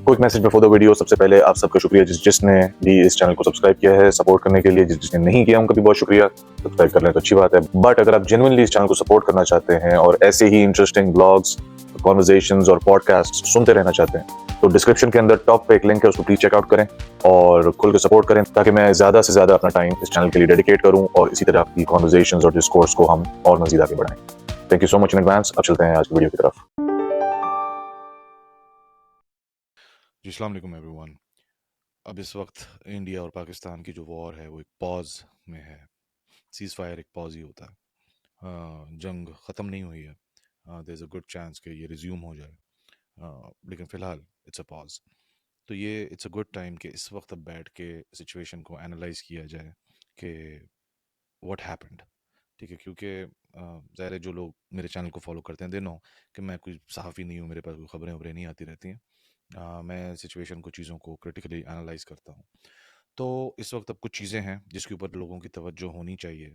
Quick message before the video. सबसे पहले आप सबका शुक्रिया जिसने भी इस चैनल को सब्सक्राइब किया है सपोर्ट करने के लिए। जिसने नहीं किया उनका भी बहुत शुक्रिया। सब्सक्राइब कर लें तो अच्छी बात है, बट अगर आप जेन्युइनली इस चैनल को सपोर्ट करना चाहते हैं और ऐसे ही इंटरेस्टिंग ब्लॉग्स, कॉन्वर्जेशंस और पॉडकास्ट सुनते रहना चाहते हैं तो डिस्क्रिप्शन के अंदर टॉप पे एक लिंक है, उसको प्लीज चेकआउट करें और खुल के सपोर्ट करें ताकि मैं ज्यादा से ज्यादा अपना टाइम इस चैनल के लिए डेडिकेट करूं और इसी तरह की कॉन्वर्जेशंस और डिस्कोर्स को हम और मजीद आगे बढ़ाएं। Thank you so much in advance. अब चलते हैं आज की वीडियो की तरफ। जी अस्सलाम वालेकुम एवरीवन। अब इस वक्त इंडिया और पाकिस्तान की जो वॉर है वो एक पॉज में है। सीज़ फायर एक पॉज ही होता है। जंग ख़त्म नहीं हुई है। There is a good chance कि ये रिज्यूम हो जाए, लेकिन फ़िलहाल इट्स अ पॉज। तो ये इट्स अ गुड टाइम कि इस वक्त अब बैठ के सिचुएशन को एनालाइज किया जाए कि व्हाट हैपेंड। ठीक है, क्योंकि ज़ाहिर है जो लोग मेरे चैनल को फॉलो करते हैं दे नो कि मैं कोई सहाफ़ी नहीं हूँ, मेरे पास कोई खबरें वबरें नहीं आती रहती हैं। मैं सिचुएशन को, चीज़ों को क्रिटिकली एनालाइज करता हूँ। तो इस वक्त अब कुछ चीज़ें हैं जिसके ऊपर लोगों की तवज्जो होनी चाहिए।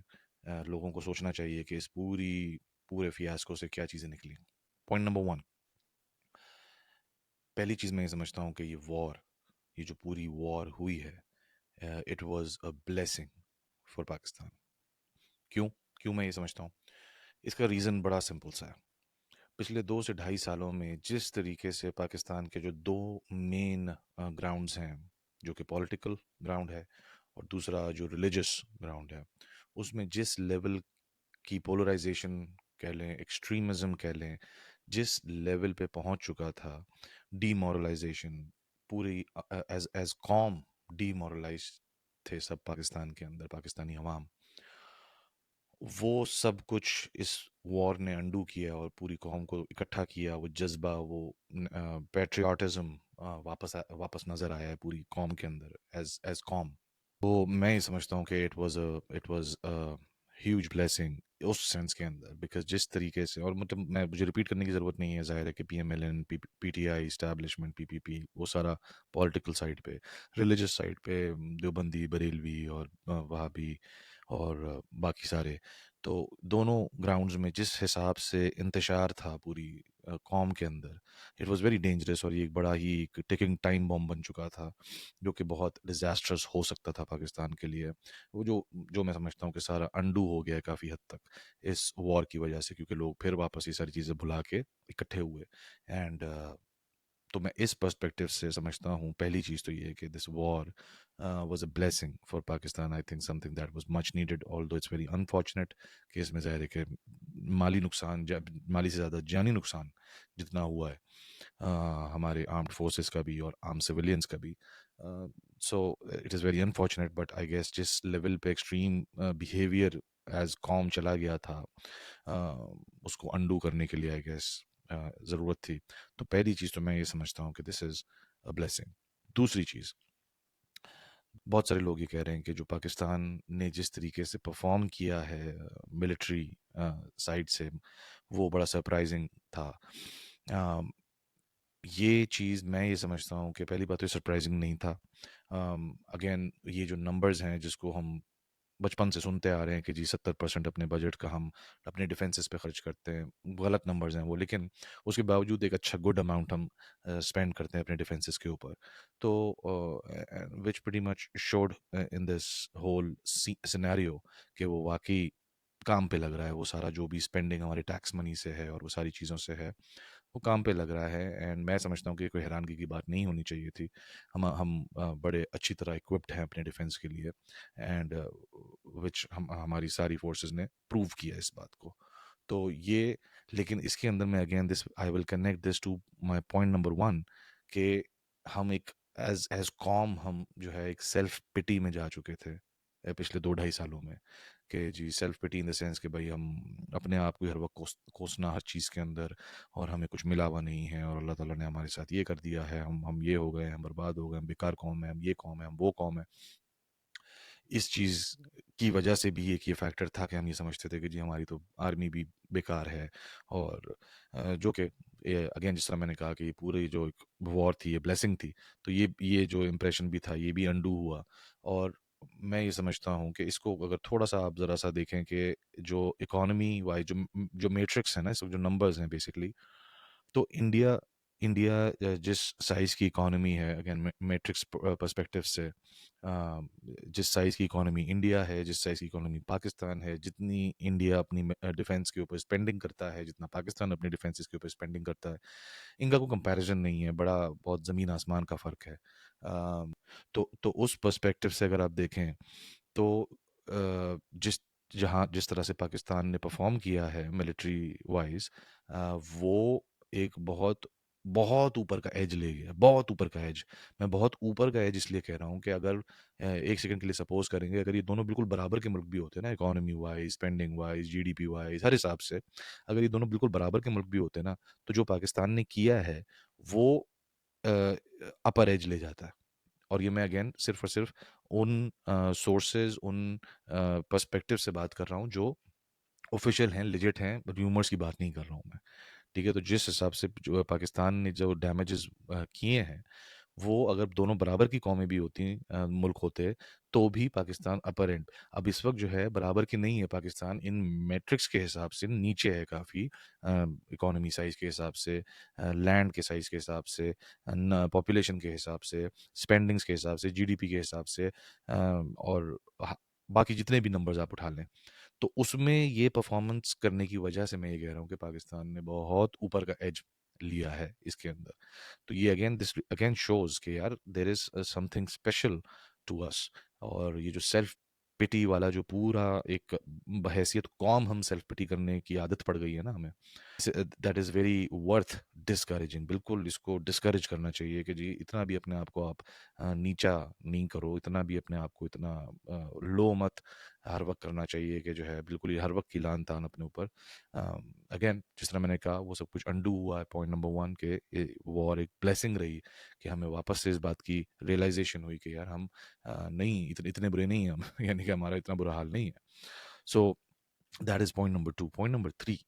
लोगों को सोचना चाहिए कि इस पूरे फियास्को से क्या चीज़ें निकली। पॉइंट नंबर वन, पहली चीज़ मैं ये समझता हूँ कि ये जो पूरी वॉर हुई है, it was a blessing for Pakistan. क्यों क्यों मैं ये समझता हूँ? इसका रीज़न बड़ा सिंपल सा है। पिछले 2 से ढाई सालों में जिस तरीके से पाकिस्तान के जो दो मेन ग्राउंड्स हैं, जो कि पॉलिटिकल ग्राउंड है और दूसरा जो रिलीजियस ग्राउंड है, उसमें जिस लेवल की पोलराइजेशन कह लें, एक्सट्रीमिज्म कह लें, जिस लेवल पे पहुंच चुका था, डीमोरलाइजेशन, पूरी एज एज कॉम डीमोरलाइज थे सब पाकिस्तान के अंदर, पाकिस्तानी अवाम। वो सब कुछ इस वॉर ने अंडू किया और पूरी कौम को इकट्ठा किया। वो जज्बा, वो पैट्रियाटिज्म वापस नज़र आया है पूरी कौम के अंदर एज एज कौम। तो मैं ये समझता हूँ कि it was a huge blessing उस सेंस के अंदर, बिकॉज जिस तरीके से, और मतलब मुझे रिपीट करने की ज़रूरत नहीं है, जाहिर है कि पीएमएलएन, पीटीआई, इस्टेब्लिशमेंट, पीपीपी, वो सारा पॉलिटिकल साइड पे, रिलीजियस साइड पे देवबंदी, बरेलवी और वहाबी और बाकी सारे, तो दोनों ग्राउंड्स में जिस हिसाब से इंतशार था पूरी कौम के अंदर, इट वाज वेरी डेंजरस। और ये एक बड़ा ही एक टिकिंग टाइम बॉम्ब बन चुका था, जो कि बहुत डिजास्टर्स हो सकता था पाकिस्तान के लिए। वो जो जो मैं समझता हूँ कि सारा अंडू हो गया है काफ़ी हद तक इस वॉर की वजह से, क्योंकि लोग फिर वापस ये सारी चीज़ें भुला के इकट्ठे हुए। एंड तो मैं इस पर्सपेक्टिव से समझता हूँ, पहली चीज़ तो ये है कि this war was a blessing for Pakistan. I think something that was much needed, although it's very unfortunate कि इसमें ज़ाहिर है कि माली नुकसान, माली से ज़्यादा जानी नुकसान जितना हुआ है, हमारे आर्म्ड फोर्सेस का भी और आर्म सिविलियंस का भी। So it is very unfortunate, but I guess जिस लेवल पे एक्सट्रीम बिहेवियर एज कॉम चला गया था, उसको अंडू करने के लिए आई गेस ज़रूरत थी। तो पहली चीज़ तो मैं ये समझता हूँ कि दिस इज़ अ ब्लेसिंग। दूसरी चीज़, बहुत सारे लोग ये कह रहे हैं कि जो पाकिस्तान ने जिस तरीके से परफॉर्म किया है मिलिट्री साइड से, वो बड़ा सरप्राइजिंग था। ये चीज़ मैं ये समझता हूँ कि पहली बात तो सरप्राइजिंग नहीं था। अगेन ये जो नंबर्स हैं जिसको हम बचपन से सुनते आ रहे हैं कि जी 70% अपने बजट का हम अपने डिफेंसेस पे खर्च करते हैं, गलत नंबर्स हैं वो, लेकिन उसके बावजूद एक अच्छा गुड अमाउंट हम स्पेंड करते हैं अपने डिफेंसेस के ऊपर। तो which pretty much showed in this whole scenario कि वो वाकई काम पे लग रहा है। वो सारा जो भी स्पेंडिंग हमारे टैक्स मनी से है और वो सारी चीज़ों से है, वो काम पे लग रहा है। एंड मैं समझता हूँ कि कोई हैरानगी की बात नहीं होनी चाहिए थी। हम बड़े अच्छी तरह इक्विप्ड हैं अपने डिफेंस के लिए, एंड विच हमारी सारी फोर्सेस ने प्रूव किया इस बात को। तो ये, लेकिन इसके अंदर मैं again this I will connect this to my point number one, कि हम एक एज एज कॉम हम जो है एक सेल्फ पिटी में जा चुके थे पिछले 2 ढाई सालों में। कि जी self pity in the sense कि भाई हम अपने आप को हर वक्त कोसना हर चीज़ के अंदर, और हमें कुछ मिला हुआ नहीं है, और अल्लाह ताला ने हमारे साथ ये कर दिया है, हम ये हो गए, हम बर्बाद हो गए, हम बेकार कौम है, हम ये कौम है, हम वो कौम है। इस चीज़ की वजह से भी एक ये फैक्टर था कि हम ये समझते थे कि जी हमारी तो आर्मी भी बेकार है। और जो कि अगेन जिस तरह मैंने कहा कि पूरी जो वॉर थी ये ब्लेसिंग थी, तो ये जो इम्प्रेशन भी था ये भी अंडू हुआ। और मैं ये समझता हूँ कि इसको अगर थोड़ा सा आप ज़रा सा देखें कि जो इकोनॉमी वाइज जो जो मैट्रिक्स है ना, इस जो नंबर्स हैं बेसिकली, तो इंडिया इंडिया जिस साइज़ की इकॉनमी है, अगेन मैट्रिक्स पर्सपेक्टिव से, जिस साइज़ की इकॉनमी इंडिया है, जिस साइज़ की इकॉनमी पाकिस्तान है, जितनी इंडिया अपनी डिफेंस के ऊपर स्पेंडिंग करता है, जितना पाकिस्तान अपनी डिफेंसेस के ऊपर स्पेंडिंग करता है, इनका कोई कंपैरिजन नहीं है। बड़ा बहुत ज़मीन आसमान का फ़र्क है। तो उस पर्सपेक्टिव से अगर आप देखें तो जिस तरह से पाकिस्तान ने परफॉर्म किया है मिलिट्री वाइज, वो एक बहुत बहुत ऊपर का एज ले गया, बहुत ऊपर का एज। मैं बहुत ऊपर का एज इसलिए कह रहा हूँ कि अगर एक सेकंड के लिए सपोज करेंगे, अगर ये दोनों बिल्कुल बराबर के मुल्क भी होते ना, economy wise, spending wise, GDP wise, हर हिसाब से अगर ये दोनों बिल्कुल बराबर के मुल्क भी होते ना, तो जो पाकिस्तान ने किया है वो अपर एज ले जाता है। और ये मैं अगेन सिर्फ और सिर्फ उन सोर्सेज, उन पर्सपेक्टिव से बात कर रहा हूँ जो ऑफिशियल हैं, लिजिट हैं, र्यूमर्स की बात नहीं कर रहा हूँ मैं। ठीक है, तो जिस हिसाब से जो पाकिस्तान ने जो डैमेजेस किए हैं, वो अगर दोनों बराबर की कौमें भी होती, मुल्क होते, तो भी पाकिस्तान अपर एंड। अब इस वक्त जो है बराबर की नहीं है, पाकिस्तान इन मैट्रिक्स के हिसाब से नीचे है काफ़ी, इकोनॉमी साइज के हिसाब से, लैंड के साइज के हिसाब से, पॉपुलेशन के हिसाब से, स्पेंडिंग्स के हिसाब से, जीडीपी के हिसाब से, और बाकी जितने भी नंबर्स आप उठा लें, तो उसमें ये परफॉर्मेंस करने की वजह से मैं ये कह रहा हूँ कि पाकिस्तान ने बहुत ऊपर का एज लिया है इसके अंदर। तो ये अगेन शोज कि यार there is something special to us. और ये जो सेल्फ पिटी वाला जो पूरा एक बहैसियत कौम हम सेल्फ पिटी करने की आदत पड़ गई है ना हमें, that is very worth discouraging. बिल्कुल इसको डिस्करेज करना चाहिए कि जी इतना भी अपने आप को आप नीचा नहीं करो, इतना भी अपने आप को इतना लो मत हर वक्त करना चाहिए कि जो है बिल्कुल ही हर वक्त की लान तान अपने ऊपर। अगेन जिस तरह मैंने कहा वो सब कुछ अंडू हुआ है, पॉइंट नंबर वन के वॉर एक ब्लेसिंग रही कि हमें वापस से इस बात की रियलाइजेशन हुई कि यार हम नहीं इतने इतने बुरे नहीं हैं हम यानी कि हमारा इतना बुरा हाल नहीं है। So that is point number two. Point number three,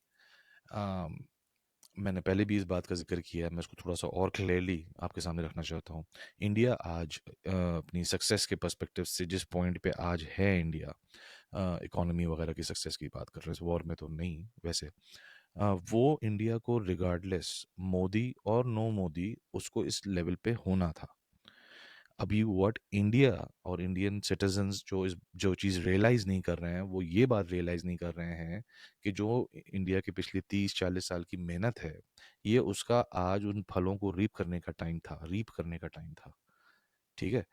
मैंने पहले भी इस बात का ज़िक्र किया है, मैं इसको थोड़ा-सा और क्लियरली आपके सामने रखना चाहता हूँ। इंडिया आज अपनी सक्सेस के पर्सपेक्टिव से जिस पॉइंट पे आज है इंडिया, इकोनॉमी वगैरह की सक्सेस की बात कर रहे हैं, इस वॉर में तो नहीं वैसे। वो इंडिया को रिगार्डलेस मोदी और नो मोदी उसको इस लेवल पे होना था। अभी व्हाट इंडिया और इंडियन सिटीजन्स जो चीज़ रियलाइज़ नहीं कर रहे हैं, वो ये बात रियलाइज़ नहीं कर रहे हैं कि जो इंडिया की पिछली 30-40 साल की मेहनत है, ये उसका आज उन फलों को रीप करने का टाइम था, ठीक है?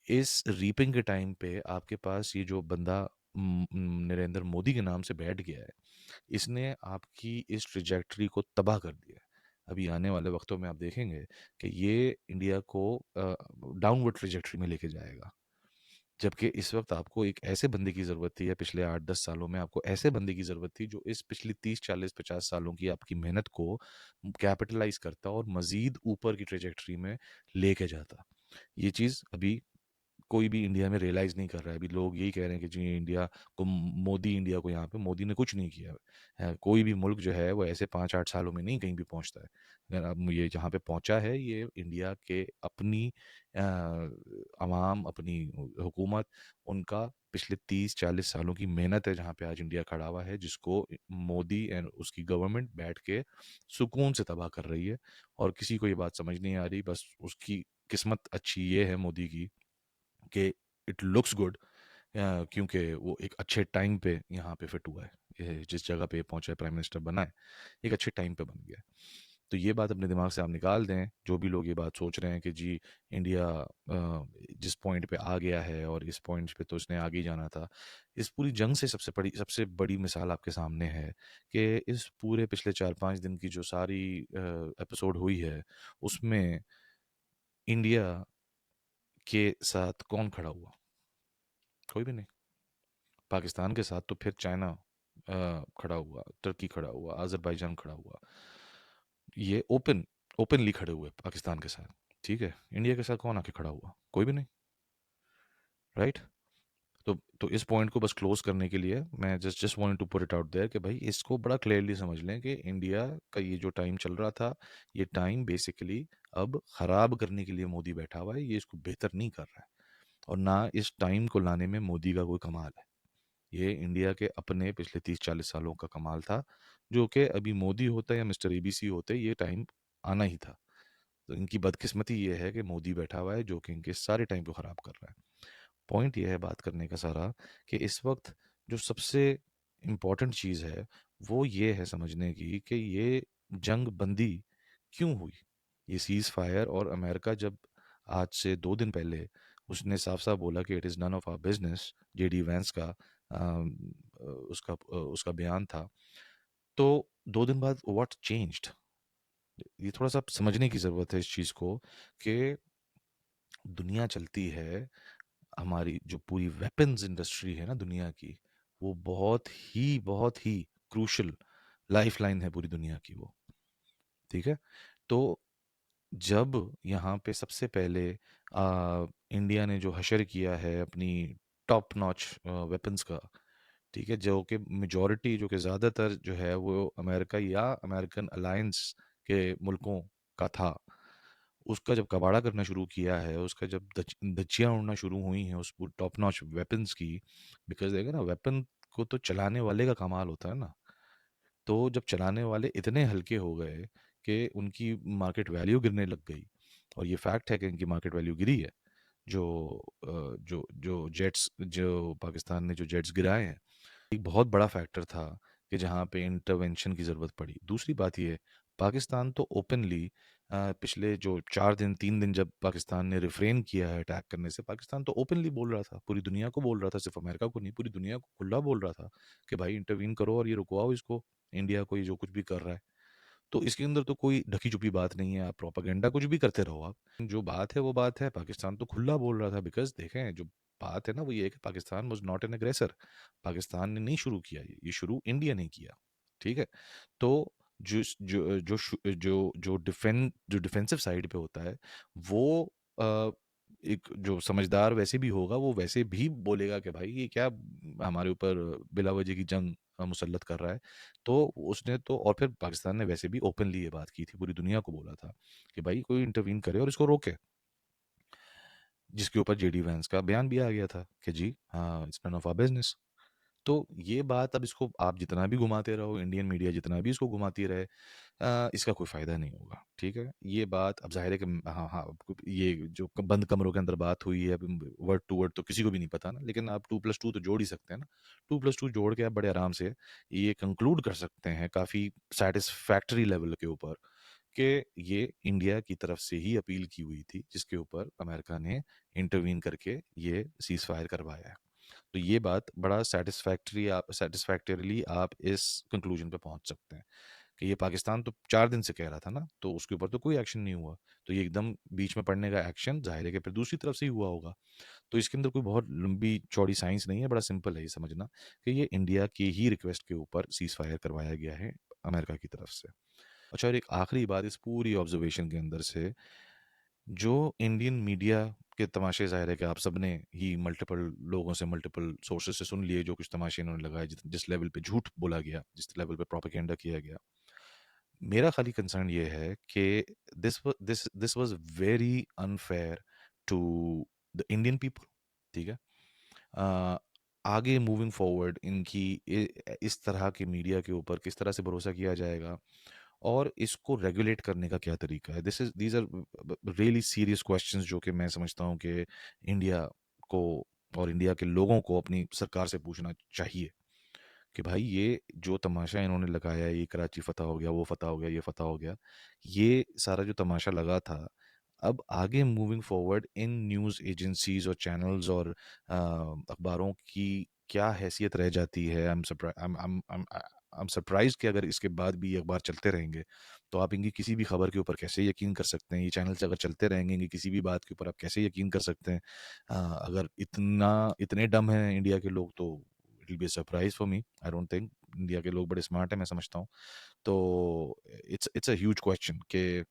इस रीपिंग के टाइम पे आपके पास ये जो बंदा नरेंद्र मोदी के नाम से बैठ गया है, इसने आपकी इस ट्रैजेक्टरी को तबाह कर दिया है। अभी आने वाले वक्तों में आप देखेंगे कि ये इंडिया को डाउनवर्ड ट्रैजेक्टरी में लेके जाएगा। जबकि इस वक्त आपको एक ऐसे बंदे की ज़रूरत थी, या पिछले 8-10 सालों में आपको ऐसे बंदे की ज़रूरत थी जो इस पिछली 30-40-50 सालों की आपकी मेहनत को कैपिटलाइज़ करता और मज़ीद ऊपर की ट्रैजेक्टरी में लेके जाता। ये चीज़ अभी कोई भी इंडिया में रियलाइज़ नहीं कर रहा है। अभी लोग यही कह रहे हैं कि जी इंडिया को मोदी इंडिया को यहाँ पे मोदी ने कुछ नहीं किया है। कोई भी मुल्क जो है वो ऐसे 5-8 सालों में नहीं कहीं भी पहुँचता है। अगर अब ये जहाँ पे पहुँचा है ये इंडिया के अपनी अवाम, अपनी हुकूमत, उनका पिछले 30-40 सालों की मेहनत है जहाँ पे आज इंडिया खड़ा हुआ है, जिसको मोदी एंड उसकी गवर्नमेंट बैठ के सुकून से तबाह कर रही है। और किसी को ये बात समझ नहीं आ रही, बस उसकी किस्मत अच्छी ये है मोदी की कि इट लुक्स गुड, क्योंकि वो एक अच्छे टाइम पे यहाँ पे फिट हुआ है। ये जिस जगह पे पहुंचा है, प्राइम मिनिस्टर बना है, एक अच्छे टाइम पे बन गया है। तो ये बात अपने दिमाग से आप निकाल दें, जो भी लोग ये बात सोच रहे हैं कि जी इंडिया जिस पॉइंट पे आ गया है और इस पॉइंट पे तो उसने आगे ही जाना था। इस पूरी जंग से सबसे बड़ी मिसाल आपके सामने है कि इस पूरे पिछले 4-5 दिन की जो सारी एपिसोड हुई है, उसमें इंडिया के साथ कौन खड़ा हुआ? कोई भी नहीं। पाकिस्तान के साथ तो फिर चाइना खड़ा हुआ, तुर्की खड़ा हुआ, अज़रबैजान खड़ा हुआ। ये ओपनली खड़े हुए पाकिस्तान के साथ, ठीक है? इंडिया के साथ कौन आके खड़ा हुआ? कोई भी नहीं, राइट? तो इस पॉइंट को बस क्लोज करने के लिए मैं just just wanted to put it out there कि भाई इसको बड़ा क्लियरली समझ लें कि इंडिया का ये जो टाइम चल रहा था, ये टाइम बेसिकली अब खराब करने के लिए मोदी बैठा हुआ है, ये इसको बेहतर नहीं कर रहा है। और ना इस टाइम को लाने में मोदी का कोई कमाल है। ये इंडिया के अपने पिछले 30-40 सालों का कमाल था, जो कि अभी मोदी होता या मिस्टर एबीसी होते, ये टाइम आना ही था। तो इनकी बदकिस्मती ये है कि मोदी बैठा हुआ है जो कि इनके सारे टाइम को ख़राब कर रहा है। पॉइंट ये है बात करने का सारा कि इस वक्त जो सबसे इम्पोर्टेंट चीज़ है वो ये है समझने की कि ये जंग बंदी क्यों हुई। ये सीज़ फायर और अमेरिका जब आज से 2 दिन पहले उसने साफ साफ बोला कि it is none of our business, JD Vance का उसका बयान था। तो 2 दिन बाद व्हाट चेंज्ड, ये थोड़ा सा समझने की ज़रूरत है इस चीज़ को कि दुनिया चलती है, हमारी जो पूरी वेपन्स इंडस्ट्री है ना दुनिया की, वो बहुत ही क्रूशल लाइफलाइन है पूरी दुनिया की वो। ठीक है। तो जब यहाँ पे सबसे पहले इंडिया ने जो हशर किया है अपनी टॉप नॉच वेपन्स का, ठीक है, जो कि मेजॉरिटी जो कि ज़्यादातर जो है वो अमेरिका या अमेरिकन अलायंस के मुल्कों का था, उसका जब कबाड़ा करना शुरू किया है, उसका जब धज्जियां उड़ना शुरू हुई हैं उस टॉप नॉच वेपन्स की, बिकॉज देखो ना, वेपन को तो चलाने वाले का कमाल होता है ना। तो जब चलाने वाले इतने हल्के हो गए कि उनकी मार्केट वैल्यू गिरने लग गई, और ये फैक्ट है कि इनकी मार्केट वैल्यू गिरी है। जो जो जो जेट्स, जो पाकिस्तान ने जो जेट्स गिराए हैं, एक बहुत बड़ा फैक्टर था कि जहाँ पे इंटरवेंशन की ज़रूरत पड़ी। दूसरी बात ये, पाकिस्तान तो ओपनली पिछले जो 4 दिन 3 दिन जब पाकिस्तान ने रिफ्रेन किया है अटैक करने से, पाकिस्तान तो ओपनली बोल रहा था, पूरी दुनिया को बोल रहा था, सिर्फ अमेरिका को नहीं, पूरी दुनिया को खुला बोल रहा था कि भाई इंटरवीन करो और ये रुकवाओ इसको, इंडिया को ये जो कुछ भी कर रहा है। तो इसके अंदर तो कोई ढकी छुपी बात नहीं है, आप प्रोपागेंडा कुछ भी करते रहो आप, जो बात है वो बात है। पाकिस्तान तो खुला बोल रहा था, बिकॉज देखें जो बात है ना वो ये है कि पाकिस्तान वाज नॉट एन अग्रेसर। पाकिस्तान ने नहीं शुरू किया, ये शुरू इंडिया ने किया। ठीक है। तो जो जो जो जो डिफेंसिव साइड पे होता है वो अ, एक जो समझदार वैसे भी होगा, वो वैसे भी बोलेगा कि भाई ये क्या हमारे ऊपर बिला वजह की जंग मुसल्लत कर रहा है। तो उसने तो, और फिर पाकिस्तान ने वैसे भी ओपनली ये बात की थी, पूरी दुनिया को बोला था कि भाई कोई इंटरवीन करे और इसको रोके, जिसके ऊपर जेडी वैंस का बयान भी आ गया था कि जी हाँ, it's none of our business. तो ये बात, अब इसको आप जितना भी घुमाते रहो, इंडियन मीडिया जितना भी इसको घुमाती रहे, इसका कोई फ़ायदा नहीं होगा। ठीक है। ये बात अब ज़ाहिर है कि हाँ हाँ, ये जो बंद कमरों के अंदर बात हुई है, वर्ड टू वर्ड तो किसी को भी नहीं पता ना, लेकिन आप 2+2 तो जोड़ ही सकते हैं ना। 2+2 जोड़ के आप बड़े आराम से ये कंक्लूड कर सकते हैं काफ़ी सेटिस्फैक्टरी लेवल के ऊपर कि ये इंडिया की तरफ से ही अपील की हुई थी, जिसके ऊपर अमेरिका ने इंटरवीन करके ये सीज़ फायर करवाया है। तो ये बात बड़ा सेटिस्फैक्टरीली आप इस कंक्लूजन पे पहुंच सकते हैं कि ये पाकिस्तान तो 4 दिन से कह रहा था ना, तो उसके ऊपर तो कोई एक्शन नहीं हुआ। तो ये एकदम बीच में पड़ने का एक्शन जाहिर है कि फिर दूसरी तरफ से ही हुआ होगा। तो इसके अंदर कोई बहुत लंबी चौड़ी साइंस नहीं है, बड़ा सिंपल है ये समझना कि ये इंडिया की ही रिक्वेस्ट के ऊपर सीज फायर करवाया गया है अमेरिका की तरफ से। अच्छा, और एक आखिरी बात इस पूरी ऑब्जर्वेशन के अंदर से, जो इंडियन मीडिया के तमाशे, ज़ाहिर है कि आप सबने ही मल्टीपल लोगों से, मल्टीपल सोर्सेज से सुन लिए जो कुछ तमाशे इन्होंने लगाए, जिस लेवल पे झूठ बोला गया, जिस लेवल पे प्रोपेगेंडा किया गया। मेरा खाली कंसर्न ये है कि this was very unfair to the Indian people. ठीक है। अ, आगे मूविंग फॉरवर्ड इनकी इस तरह के मीडिया के ऊपर किस तरह से भरोसा किया जाएगा, और इसको रेगुलेट करने का क्या तरीका है। These are really serious questions जो कि मैं समझता हूँ कि इंडिया को और इंडिया के लोगों को अपनी सरकार से पूछना चाहिए कि भाई ये जो तमाशा इन्होंने लगाया है, ये कराची फतह हो गया, वो फतह हो गया, ये फतह हो गया, ये सारा जो तमाशा लगा था, अब आगे moving forward in news agencies और चैनल्स और अखबारों की क्या हैसियत रह जाती है। आई एम सरप्राइज कि अगर इसके बाद भी ये अखबार चलते रहेंगे तो आप इनकी किसी भी खबर के ऊपर कैसे यकीन कर सकते हैं। ये चैनल्स अगर चलते रहेंगे, इनकी किसी भी बात के ऊपर आप कैसे यकीन कर सकते हैं। अगर इतने डम हैं इंडिया के लोग, तो it will be surprise for me. I don't think, India के लोग बड़े स्मार्ट हैं मैं समझता हूँ। तो इट्स अ ह्यूज क्वेश्चन कि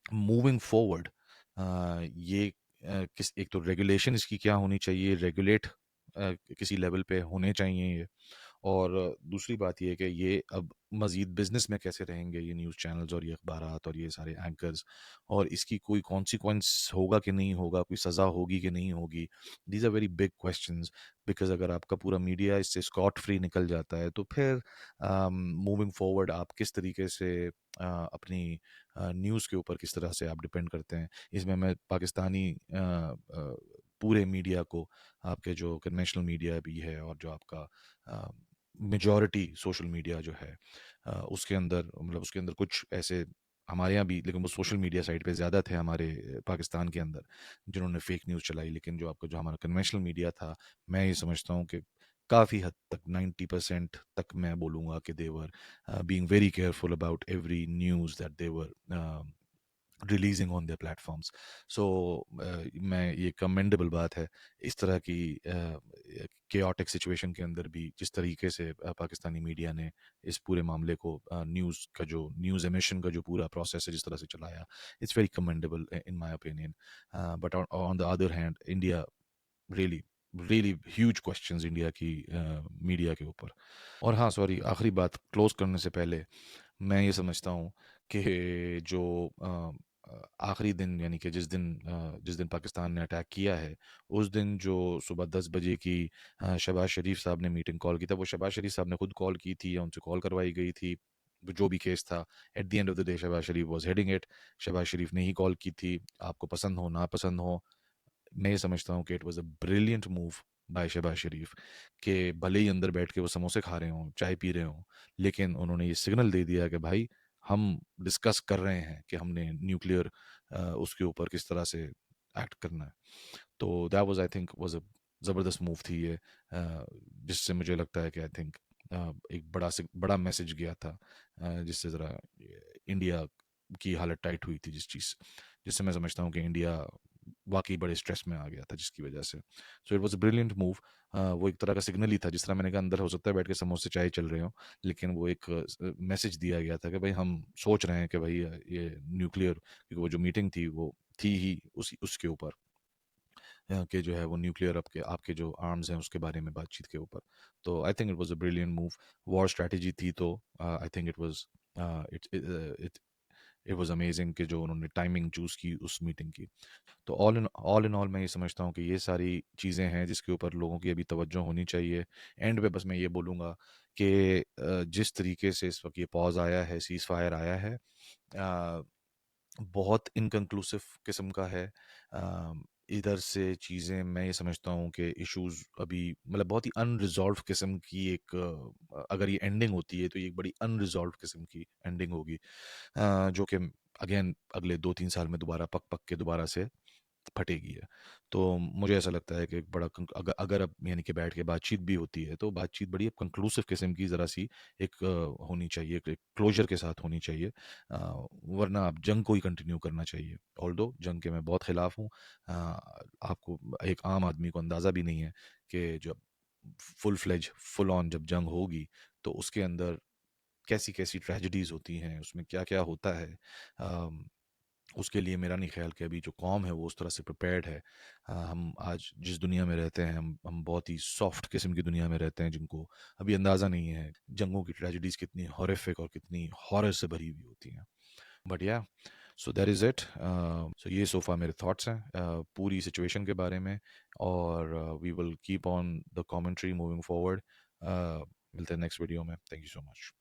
मूविंग फॉरवर्ड ये किस, एक तो रेगुलेशन इसकी क्या होनी चाहिए, रेगुलेट किसी लेवल पे होने चाहिए ये, और दूसरी बात ये है कि ये अब मज़ीद बिज़नेस में कैसे रहेंगे ये न्यूज़ चैनल्स और ये अखबारात और ये सारे एंकर्स, और इसकी कोई कॉन्सिक्वेंस होगा कि नहीं होगा, कोई सज़ा होगी कि नहीं होगी। These are very big questions, because अगर आपका पूरा मीडिया इससे स्कॉट फ्री निकल जाता है तो फिर मूविंग फॉरवर्ड आप किस तरीके से अपनी न्यूज़ के ऊपर किस तरह से आप डिपेंड करते हैं। इसमें मैं पाकिस्तानी पूरे मीडिया को, आपके जो कन्वेंशनल मीडिया भी है और जो आपका मेजॉरिटी सोशल मीडिया जो है, उसके अंदर मतलब उसके अंदर कुछ ऐसे हमारे यहाँ भी, लेकिन वो सोशल मीडिया साइड पे ज़्यादा थे हमारे पाकिस्तान के अंदर, जिन्होंने फेक न्यूज़ चलाई। लेकिन जो आपका जो हमारा कन्वेंशनल मीडिया था, मैं ये समझता हूँ कि काफ़ी हद तक 90% तक मैं बोलूँगा कि they were being very careful about every news that they were releasing on their platforms. So मैं ये कमेंडेबल बात है इस तरह की केओटिक सिचुएशन के अंदर भी जिस तरीके से पाकिस्तानी मीडिया ने इस पूरे मामले को न्यूज़ का जो न्यूज़ एमिशन का जो पूरा प्रोसेस है जिस तरह से चलाया, it's very commendable in my opinion. But on the other hand India really really huge questions India की मीडिया के ऊपर। और हाँ, सॉरी, आखिरी बात क्लोज करने से पहले मैं ये समझता हूँ कि जो आखिरी दिन, यानी कि जिस दिन पाकिस्तान ने अटैक किया है, उस दिन जो सुबह 10 बजे की शहबाज शरीफ साहब ने मीटिंग कॉल की था, वो शहबाज शरीफ साहब ने खुद कॉल की थी या उनसे कॉल करवाई गई थी, जो भी केस था। At the end of the day Shahbaz Sharif was heading it. Shahbaz Sharif ने ही कॉल की थी, आपको पसंद हो ना पसंद हो। मैं ये समझता हूँ कि it was a brilliant move by Shahbaz Sharif, कि भले ही अंदर बैठ के वो समोसे खा रहे हों, चाय पी रहे हों, लेकिन उन्होंने ये सिग्नल दे दिया कि भाई हम डिस्कस कर रहे हैं कि हमने न्यूक्लियर उसके ऊपर किस तरह से एक्ट करना है। तो that was, I think, was a ज़बरदस्त मूव थी ये, जिससे मुझे लगता है कि आई थिंक एक बड़ा मैसेज गया था, जिससे ज़रा इंडिया की हालत टाइट हुई थी, जिससे मैं समझता हूँ कि इंडिया वाकई बड़े स्ट्रेस में आ गया था जिसकी वजह से। So it was a brilliant move. वो एक तरह का सिग्नल ही था, जिस तरह मैंने कहा अंदर हो सकता है बैठ के समोसे चाय चल रहे हो, लेकिन वो एक मैसेज दिया गया था कि भाई हम सोच रहे हैं कि भाई ये न्यूक्लियर, क्योंकि वो जो मीटिंग थी वो थी ही उसके ऊपर, कि जो है वो न्यूक्लियर आपके आपके जो आर्म्स हैं उसके बारे में बातचीत के ऊपर। तो I think it was a brilliant move. War strategy थी, तो I think it was it it it was amazing कि जो उन्होंने टाइमिंग चूज़ की उस मीटिंग की। तो ऑल इन ऑल मैं ये समझता हूँ कि ये सारी चीज़ें हैं जिसके ऊपर लोगों की अभी तवज्जो होनी चाहिए। एंड पे बस मैं ये बोलूँगा कि जिस तरीके से इस वक्त ये पॉज आया है, सीज़ फायर आया है, अ, बहुत इनकंक्लूसिव किस्म का है। इधर से चीज़ें मैं ये समझता हूँ कि इश्यूज अभी मतलब बहुत ही अनरिजॉल्व किस्म की एक, अगर ये एंडिंग होती है तो ये एक बड़ी अनरिजॉल्व किस्म की एंडिंग होगी, जो कि अगेन अगले 2-3 साल में दोबारा पक पक के दोबारा से फटेगी है। तो मुझे ऐसा लगता है कि एक बड़ा अगर अब यानी कि बैठ के बातचीत भी होती है तो बातचीत बड़ी कंक्लूसिव किस्म की ज़रा सी एक होनी चाहिए, एक क्लोजर के साथ होनी चाहिए, वरना आप जंग को ही कंटिन्यू करना चाहिए। ऑल्दो जंग के मैं बहुत ख़िलाफ़ हूँ। आपको एक आम आदमी को अंदाज़ा भी नहीं है कि जब फुल ऑन जब जंग होगी तो उसके अंदर कैसी कैसी ट्रेजिडीज़ होती हैं, उसमें क्या क्या होता है। उसके लिए मेरा नहीं ख्याल कि अभी जो कौम है वो उस तरह से प्रिपेयर्ड है। हम आज जिस दुनिया में रहते हैं, हम बहुत ही सॉफ्ट किस्म की दुनिया में रहते हैं, जिनको अभी अंदाज़ा नहीं है जंगों की ट्रेजिडीज़ कितनी हॉरिफिक और कितनी हॉरर से भरी हुई होती हैं। बट या, सो दैट इज़ इट। सो ये सोफ़ा मेरे थॉट्स हैं पूरी सिचुएशन के बारे में, और we will keep on the commentary moving forward. मिलते हैं नेक्स्ट वीडियो में। Thank you so much.